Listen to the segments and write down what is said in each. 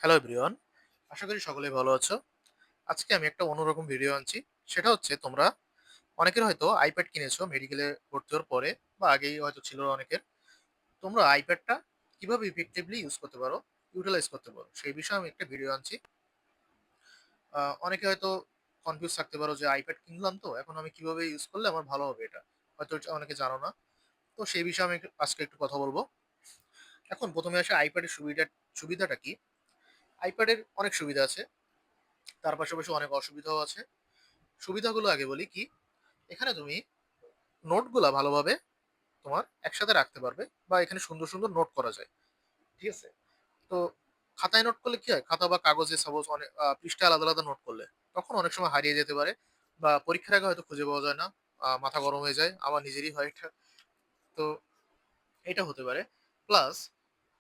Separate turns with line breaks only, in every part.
Hello everyone, আশা করি সকলেই ভালো আছো। আজকে আমি একটা অন্যরকম ভিডিও আনছি। সেটা হচ্ছে তোমরা অনেকের হয়তো আইপ্যাড কিনেছো মেডিকেলে ভর্তি হওয়ার পরে বা আগেই হয়তো ছিল অনেকের। তোমরা আইপ্যাডটা কিভাবে ইফেক্টিভলি ইউজ করতে পারো, ইউটিলাইজ করতে পারো সেই বিষয়ে আমি একটা ভিডিও আনছি। অনেকে হয়তো কনফিউজ থাকতে পারো যে আইপ্যাড কিনলাম তো এখন আমি কিভাবে ইউজ করলে আমার ভালো হবে এটা। হয়তো এটা অনেকে জানো না। তো সেই বিষয়ে আমি আজকে একটু কথা বলবো। এখন প্রথমে আসে আইপ্যাডের সুবিধাটা কি? আইপ্যাডের অনেক সুবিধা আছে। তার পাশাপাশি অনেক অসুবিধাও আছে। সুবিধাগুলো আগে বলি কি, এখানে তুমি নোটগুলা ভালোভাবে তোমার একসাথে রাখতে পারবে বা এখানে সুন্দর সুন্দর নোট করা যায়। ঠিক আছে? তো খাতায় নোট করলে কি হয়, খাতা বা কাগজে সাপোজ অনেক পৃষ্ঠায় আলাদা আলাদা নোট করলে তখন অনেক সময় হারিয়ে যেতে পারে বা পরীক্ষার আগে হয়তো খুঁজে পাওয়া যায় না। মাথা গরম হয়ে যায়, আমার নিজেরই হয় এটা। তো এটা হতে পারে। প্লাস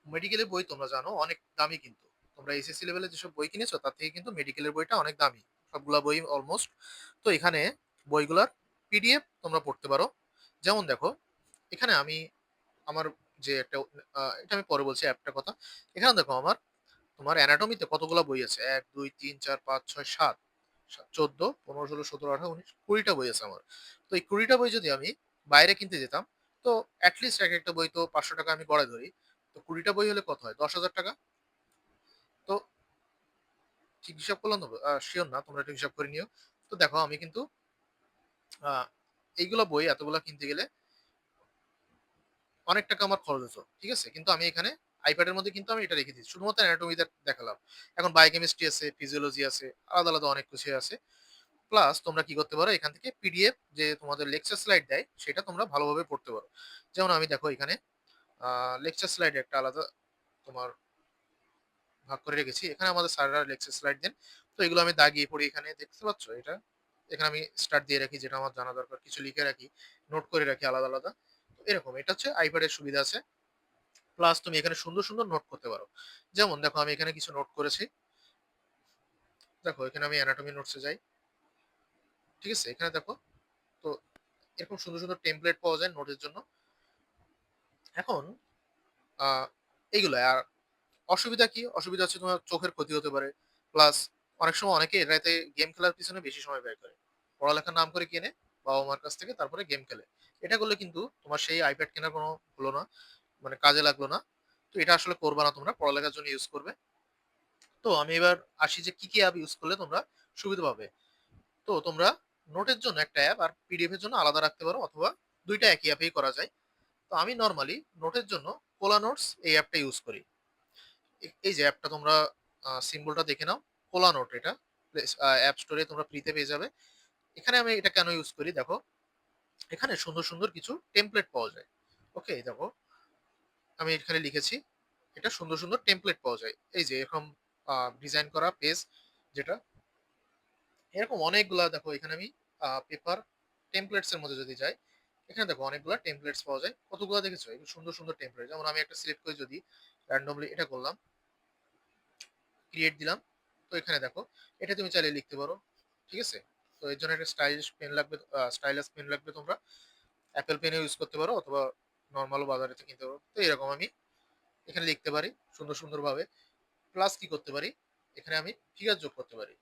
মেডিকেলের বই তোমরা জানো অনেক দামি, কিন্তু তোমরা এসএসসি লেভেলে যেসব বই কিনেছো তার থেকে কিন্তু মেডিকেলের বইটা অনেক দামি, সবগুলা বই অলমোস্ট। তো এখানে বইগুলার পিডিএফ তোমরা পড়তে পারো। যেমন দেখো, এখানে আমি আমার যে একটা এটা আমি পরে বলছি অ্যাপটার কথা। এখানে দেখো আমার তোমার অ্যানাটমিতে কতগুলা বই আছে, ১ ২ ৩ ৪ ৫ ৬ ৭ ১৪ ১৫ ১৬ ১৭ ১৮ ১৯ ২০টা বই আছে আমার। তো এই ২০টা বই যদি আমি বাইরে কিনতে যেতাম, তো অ্যাটলিস্ট এক একটা বই তো ৳৫০০ আমি গড়ায় ধরি। তো ২০টা বই হলে কত হয়? ৳১০,০০০। তো ঠিক হিসাব করলাম তো? সিওর না, তোমরা একটু হিসাব করে নিও। তো দেখো আমি কিন্তু আ এইগুলা বই এতগুলা কিনতে গেলে অনেক টাকা আমার খরচ হতো। ঠিক আছে? কিন্তু আমি এখানে আইপ্যাডের মধ্যে কিন্তু আমি এটা রেখে দিয়েছি। শুধুমাত্র অ্যানাটমি দেখালাম। এখন বায়োকেমিস্ট্রি আছে, ফিজিওলজি আছে, আলাদা, আলাদা অনেক কিছুই আছে। প্লাস তোমরা কি করতে পারো, এখান থেকে পিডিএফ যে তোমাদের লেকচার স্লাইড দেয় সেটা তোমরা ভালোভাবে পড়তে পারো। যেমন আমি দেখো এখানে লেকচার স্লাইড একটা আলাদা তোমার ভাগ করে রেখেছি। এখানে আমাদের স্যাররা লেকচার স্লাইড দেন। তো এগুলো আমি দাগিয়ে পড়ি, এখানে দেখতে পাচ্ছ এটা? এখানে আমি স্টার্ট দিয়ে রাখি যেটা আমার জানা দরকার। কিছু লিখে রাখি, নোট করে রাখি আলাদা, আলাদা। তো এরকম এটা হচ্ছে আইপ্যাডের সুবিধা আছে। প্লাস তুমি এখানে সুন্দর, সুন্দর নোট করতে পারো। যেমন দেখো আমি এখানে কিছু নোট করেছি। দেখো এখানে আমি অ্যানাটমি নোটস এ যাই। ঠিক আছে? এখানে দেখো। তো এরকম সুন্দর, সুন্দর টেমপ্লেট পাওয়া যায় নোটের জন্য। এখন আ এইগুলা। আর অসুবিধা কি? অসুবিধা হচ্ছে তোমার চোখের ক্ষতি হতে পারে। প্লাস অনেক সময় অনেকে এটাতে গেম খেলার পিছনে বেশি সময় ব্যয় করে। পড়ালেখার নাম করে কেনে বাবা-মার কাছ থেকে, তারপরে গেম খেলে। এটা করলে কিন্তু তোমার সেই আইপ্যাড কেনার কোনো হলো না, মানে কাজে লাগলো না। তো এটা আসলে করবা না তোমরা। পড়ালেখার জন্য ইউজ করবে। তো আমি এবার আসি যে কি, কি অ্যাপ ইউজ করলে তোমরা সুবিধা পাবে। তো তোমরা নোটের জন্য একটা অ্যাপ আর পিডিএফ এর জন্য আলাদা রাখতে পারো, অথবা ২ টা একই অ্যাপেই করা যায়। তো আমি নরমালি নোটের জন্য কোলা নোটস এই অ্যাপটা ইউজ করি। এই যে অ্যাপটা তোমরা সিম্বলটা দেখে নাও। কোলা নোট এটা। অ্যাপ স্টোরে তোমরা ফ্রিতে পেয়ে যাবে। এখানে আমি এটা কেন ইউজ করি দেখো, এখানে সুন্দর, সুন্দর কিছু টেমপ্লেট পাওয়া যায়। ওকে? দেখো আমি এখানে লিখেছি। এটা সুন্দর, সুন্দর টেমপ্লেট পাওয়া যায়। এই যে এরকম ডিজাইন করা পেজ যেটা, এরকম অনেকগুলা দেখো এখানে আমি পেপার টেমপ্লেটস এর মধ্যে যদি যাই, এখানে দেখো অনেকগুলা টেমপ্লেটস পাওয়া যায়। কতগুলা দেখেছো? এগুলো সুন্দর, সুন্দর টেমপ্লেট। যেমন আমি একটা সিলেক্ট করে যদি randomly এটা করলাম, ক্রিয়েট দিলাম। তো এখানে দেখো, এটা তুমি চাইলে লিখতে পারো। ঠিক আছে? তো এর জন্য একটা স্টাইলিশ পেন লাগবে, স্টাইলাস পেন লাগবে। তোমরা অ্যাপল পেনও ইউজ করতে পারো, অথবা নরমালও বাজারে থেকে কিনতে পারো। তো এরকম আমি এখানে লিখতে পারি সুন্দর, সুন্দরভাবে। প্লাস কি করতে পারি? এখানে আমি ফিগার যোগ করতে পারি।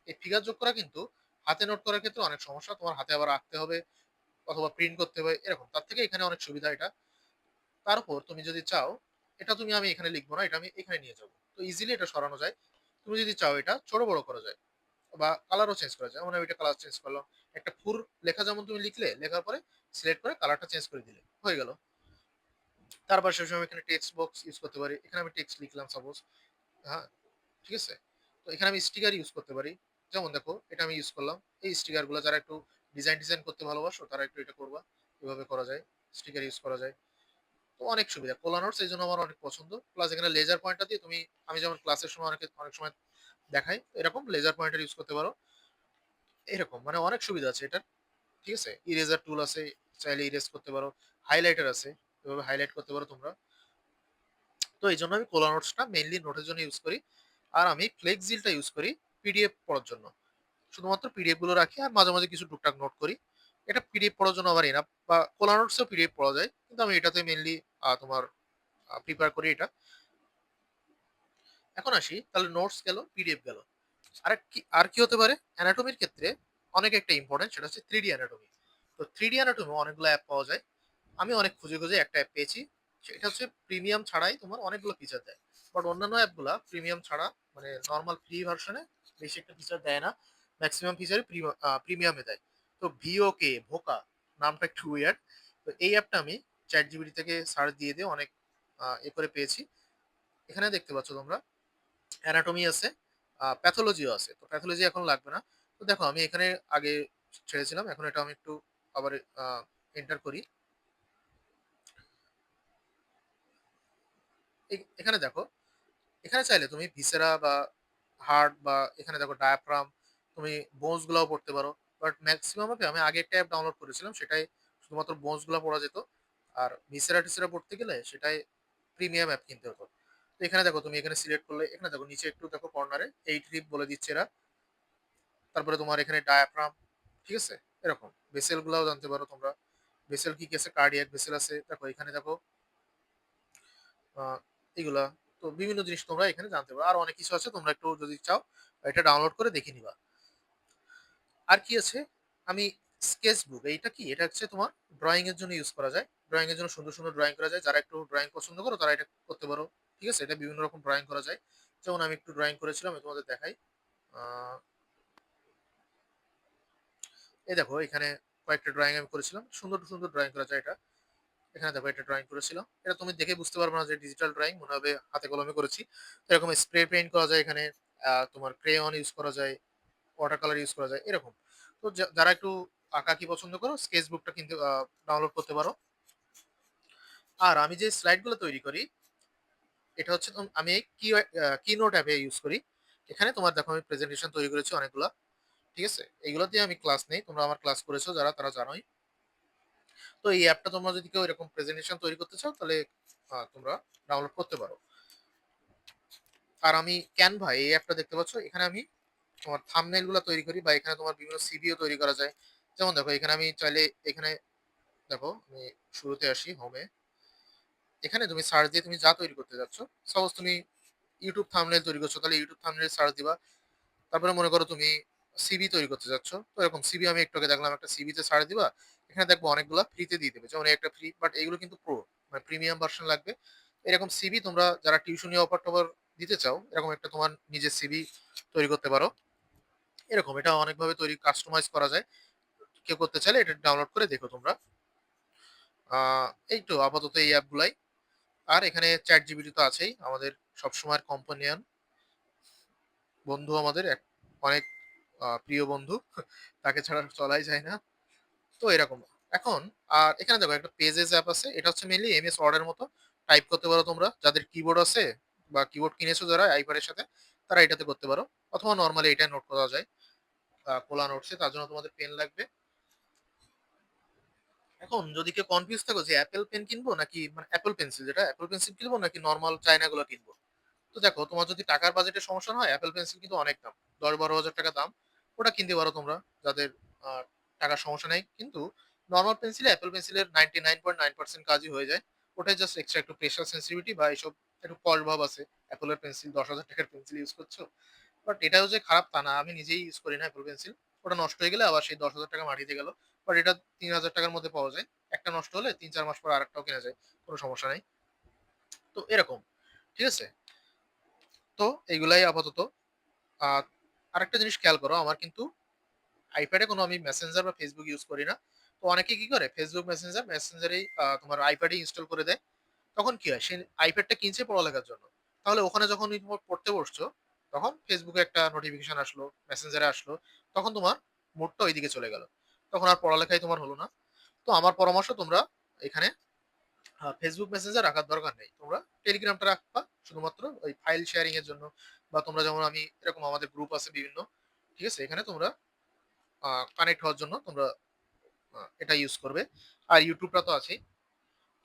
এই ফিগার যোগ করা কিন্তু হাতে নোট করার ক্ষেত্রে অনেক সমস্যা। তোমার হাতে আবার আঁকতে হবে অথবা প্রিন্ট করতে হবে এরকম। তার থেকে এখানে অনেক সুবিধা এটা। তার উপর তুমি যদি চাও, এটা তুমি আমি এখানে লিখব না, এটা আমি এখানে নিয়ে যাব। তো ইজিলি এটা সরানো যায়। তুমি যদি চাও এটা ছোট বড় করা যায় বা কালারও চেঞ্জ করা যায়। যেমন আমি এটা কালার চেঞ্জ করলাম। একটা ফুল লেখা যেমন তুমি লিখলে, লেখার পরে সিলেক্ট করে কালারটা চেঞ্জ করে দিলে, হয়ে গেল। তার পাশাপাশি আমি এখানে টেক্সট বক্স ইউজ করতে পারি। এখানে আমি টেক্সট লিখলাম সাপোজ। হ্যাঁ? ঠিক আছে? তো এখানে আমি স্টিকার ইউজ করতে পারি। যেমন দেখো এটা আমি ইউজ করলাম। এই স্টিকার গুলো যারা একটু ডিজাইন করতে ভালোবাসো তারা একটু এটা করবা। এভাবে করা যায়। স্টিকার ইউজ করা যায়। তো অনেক সুবিধা। কোলা নোটস এইজন্য আমার অনেক পছন্দ। প্লাস এখানে লেজার পয়েন্টটা দিয়ে তুমি, আমি যেমন ক্লাসের সময় অনেক সময় দেখাই, এরকম লেজার পয়েন্টার ইউজ করতে পারো। এরকম মানে অনেক সুবিধা আছে এটার। ঠিক আছে? ইরেজার টুল আছে, চাইলে ইরেজ করতে পারো। হাইলাইটার আছে। এভাবে হাইলাইট করতে পারো তোমরা। তো এইজন্য আমি কোলা নোটসটা মেইনলি নোটের জন্য ইউজ করি। আর আমি ফ্লেক্সিলটা ইউজ করি পিডিএফ পড়ার জন্য। শুধুমাত্র পিডিএফ গুলো রাখি আর মাঝে, মাঝে কিছু টুকটাক নোট করি। এটা পিডিএফ পড়ার জন্য আবার এনাফ, বা কোলা নোটসেও পিডিএফ পড়া যায়। কিন্তু আমি এটাতে মেইনলি তোমার প্রিফার করি এটা। এখন আসি তাহলে নোটস গেল, পিডিএফ গেল। আর কি হতে পারে? অ্যানাটমির ক্ষেত্রে অনেক একটা ইম্পোর্টেন্ট সেটা হচ্ছে 3D অ্যানাটমি। তো 3D অ্যানাটমি অনেকগুলো অ্যাপ পাওয়া যায়। আমি অনেক খুঁজে একটা অ্যাপ পেয়েছি। সেটা হচ্ছে প্রিমিয়াম ছাড়াই তোমার অনেকগুলো ফিচার দেয়। বাট অন্যান্য অ্যাপগুলা প্রিমিয়াম ছাড়া মানে নরমাল ফ্রি ভার্শনে বেশি একটা ফিচার দেয় না। মেক্সিমাম ফিচারই প্রিমিয়ামে দেয়। তো ভিওকে, ভোকা নামটা একটু উইয়ার্ড। তো এই অ্যাপটা আমি ChatGPT থেকে সার্চ দিয়ে অনেক করে পেয়েছি। এখানে দেখতে পাচ্ছ তোমরা অ্যানাটমি আছে, প্যাথোলজিও আছে। তো প্যাথোলজি এখন লাগবে না। তো দেখো আমি এখানে আগে ছেড়েছিলাম। এখন এটা আমি একটু আবার আ এন্টার করি। এখানে দেখো, এখানে চাইলে তুমি ভিসেরা বা হার্ট বা এখানে দেখো ডায়াফ্রাম, তুমি বোনস গুলাও পড়তে পারো। বাট মেক্সিমাম অফে আমি আগে একটা অ্যাপ ডাউনলোড করেছিলাম। সেটাই শুধুমাত্র বোনস গুলা পড়া যেত। আর ভিসেরা-টিসেরা পড়তে গেলে সেটাই প্রিমিয়াম অ্যাপ কিনতে হতো। তো এখানে দেখো তুমি এখানে সিলেক্ট করলে এখানে দেখো নিচে একটু দেখো কর্নারে 8 রিপ বলে দিচ্ছে এরা। তারপরে তোমার এখানে ডায়াফ্রাম, ঠিক আছে? এরকম। ভেসেল গুলাও জানতে পারো তোমরা। ভেসেল কি, কি আছে? কার্ডিয়াক ভেসেল আছে। দেখো এখানে দেখো আ এগুলা। তো বিভিন্ন জিনিস তোমরা এখানে জানতে পারো। আরো অনেক কিছু আছে। তোমরা একটু যদি চাও এটা ডাউনলোড করে দেখে নিবা। আর কি আছে? আমি স্কেচবুক এইটা কি? এটা হচ্ছে তোমার ড্রয়িং এর জন্য ইউজ করা যায়। ড্রয়িং এর জন্য সুন্দর ড্রয়িং করা যায়। যারা একটু ড্রয়িং পছন্দ করো তারা এটা করতে পারো। ঠিক আছে? এটা বিভিন্ন রকম ড্রয়িং করা যায়। যেমন আমি একটু ড্রয়িং করেছিলাম। আমি তোমাদের দেখাই। আ এই দেখো এখানে কয়েকটা ড্রয়িং আমি করেছিলাম। সুন্দর ড্রয়িং করা যায় এটা। এখানে দেখো এটা ড্রয়িং করেছিলাম। এটা তুমি দেখে বুঝতে পারবে না যে ডিজিটাল ড্রয়িং, মনে হবে হাতে কলমে করেছি। তো এরকম স্প্রে পেইন্ট করা যায় এখানে। তোমার ক্রেয়ন ইউজ করা যায়, ওয়াটার কালার ইউজ করা যায় এরকম। তো যারা একটু আঁকাআঁকি পছন্দ করো স্কেচবুকটা কিন্তু ডাউনলোড করতে পারো। আর আমি যে স্লাইড গুলো তৈরি করি এটা হচ্ছে আমি কিনোট অ্যাপে ইউজ করি। এখানে তোমার দেখো আমি প্রেজেন্টেশন তৈরি করেছি অনেকগুলা। ঠিক আছে? এগুলো দিয়ে আমি ক্লাস নেই। তোমরা আমার ক্লাস করেছো যারা তারা জানোই। তো এই অ্যাপটা তোমরা যদি কেউ এরকম প্রেজেন্টেশন তৈরি করতে চাও তাহলে তোমরা ডাউনলোড করতে পারো। আর আমি ক্যানভা এই অ্যাপটা দেখতে পাচ্ছ। এখানে আমি তোমার থাম্বনেইল গুলা তৈরি করি বা এখানে তোমার বিভিন্ন সিভিও তৈরি করা যায়। যেমন দেখো এখানে আমি চাইলে এখানে দেখো আমি শুরুতে আসি হোমে। এখানে তুমি সার্চ দিয়ে তুমি যা তৈরি করতে যাচ্ছ, সাপোজ তুমি ইউটিউব থাম্বনেইল তৈরি করছো তাহলে ইউটিউব থাম্বনেইল সার্চ দিবা। তারপরে মনে করো তুমি সিভি তৈরি করতে যাচ্ছ। তো এরকম সিভি আমি একটু আগে দেখলাম একটা সিভিতে সার্চ দিবা। এখানে দেখবো অনেকগুলা ফ্রিতে দিয়ে দেবে। যেমন এই একটা ফ্রি, বাট এগুলো কিন্তু প্রো মানে প্রিমিয়াম ভার্সন লাগবে। এরকম সিভি তোমরা যারা টিউশনি অফার-টফার দিতে চাও, এরকম একটা তোমার নিজের সিভি তৈরি করতে পারো। এরকম এটা অনেকভাবে তৈরি কাস্টমাইজ করা যায়। কেউ করতে চাইলে এটা ডাউনলোড করে দেখো তোমরা। আ এই তো আপাতত এই অ্যাপগুলাই। আর এখানে ChatGPT তো আছেই। আমাদের সবসময়ের কম্পানিয়ন বন্ধু আমাদের অনেক প্রিয় বন্ধু। তাকে ছাড়া চলাই যায় না। তো এরকম। এখন আর এখানে দেখো একটা পেজেস অ্যাপ আছে। এটা হচ্ছে মেইনলি এমএস ওয়ার্ড এর মতো। টাইপ করতে পারো তোমরা। যাদের কিবোর্ড আছে বা কিবোর্ড কিনেছো যারা আইপ্যাড এর সাথে, তারা এটাতে করতে পারো। অথবা নরমালি এটাই নোট করা যায়। খোলা নোটসে তার জন্য তোমাদের পেন লাগবে। এখন যদি কেউ কনফিউজ থাকো যে অ্যাপেল পেন কিনবো নাকি মানে অ্যাপেল পেন্সিল, যেটা অ্যাপেল পেন্সিল কিনবো নাকি নরমাল চায়না গুলো কিনবো। তো দেখো তোমার যদি টাকার বাজেটের সমস্যা না হয় অ্যাপেল পেন্সিল কিন্তু অনেক দাম। ১০-১২ হাজার টাকা দাম। ওটা কিনতে পারো তোমরা যাদের আ টাকার সমস্যা নাই। কিন্তু নরমাল পেন্সিলে অ্যাপেল পেন্সিলের 99.9% কাজই হয়ে যায়। ওটাই জাস্ট এক্সট্রা একটু প্রেশার সেনসিটিভিটি বা এসব একটু পশ ভাব আছে। অ্যাপল এর পেন্সিল ১০,০০০ টাকার পেন্সিল ইউজ করছো। বাট এটাও যে খারাপ তা না। আমি নিজেই ইউজ করি না অ্যাপল পেন্সিল। ওটা নষ্ট হয়ে গেলে আবার সেই ১০,০০০ টাকা মাটিতে গেল। বাট এটা ৩,০০০ টাকার মধ্যে পাওয়া যায়। একটা নষ্ট হলে ৩-৪ মাস পর আরেকটাও কেনা যায়। কোন সমস্যা নাই। তো এরকম। ঠিক আছে? তো এগুলাই আপাতত। আ আরেকটা জিনিস খেয়াল করো, আমার কিন্তু আইপ্যাডে কোনো আমি মেসেঞ্জার বা Facebook ইউজ করি না। তো অনেকে কি করে Facebook মেসেঞ্জারেই তোমার আইপ্যাডে ইনস্টল করে দেয়। তখন কি হয়? সে আইপ্যাডটা কিনছে পড়ালেখার জন্য। তাহলে ওখানে যখনই তোমার পড়তে বসছো, তখন Facebook এ একটা নোটিফিকেশন আসলো, মেসেঞ্জারে আসলো। তখন তোমার মুডটা ঐদিকে চলে গেল। তখন আর পড়ালেখাই তোমার হলো না। তো আমার পরামর্শ তোমরা এখানে Facebook মেসেঞ্জার রাখার দরকার নেই। তোমরা টেলিগ্রামটা রাখবা শুধুমাত্র ওই ফাইল শেয়ারিং এর জন্য। বা তোমরা যেমন আমি এরকম আমাদের গ্রুপ আছে বিভিন্ন। ঠিক আছে? এখানে তোমরা কানেক্ট হওয়ার জন্য তোমরা এটা ইউজ করবে। আর YouTube টা তো আছেই।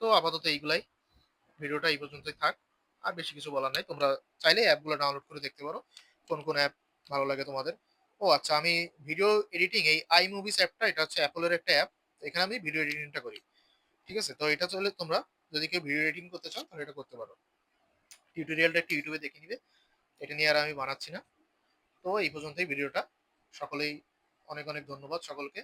তো আপাতত এইগুলাই। ভিডিওটা এই পর্যন্তই থাক। আর বেশি কিছু বলার নাই। তোমরা চাইলে অ্যাপগুলো ডাউনলোড করে দেখতে পারো। কোন অ্যাপ ভালো লাগে তোমাদের। ও আচ্ছা, আমি ভিডিও এডিটিং এই iMovies অ্যাপটা, এটা হচ্ছে Apple এর একটা অ্যাপ। এখানে আমি ভিডিও এডিটিংটা করি। ঠিক আছে? তো এটা চলে তোমরা যদি কেউ ভিডিও এডিটিং করতে চাও তাহলে এটা করতে পারো। টিউটোরিয়ালটা একটু YouTube এ দেখে নিবে। এটা নিয়ে আর আমি বানাচ্ছি না। তো এই পর্যন্তই ভিডিওটা। সকলেই অনেক, অনেক ধন্যবাদ সকলকে।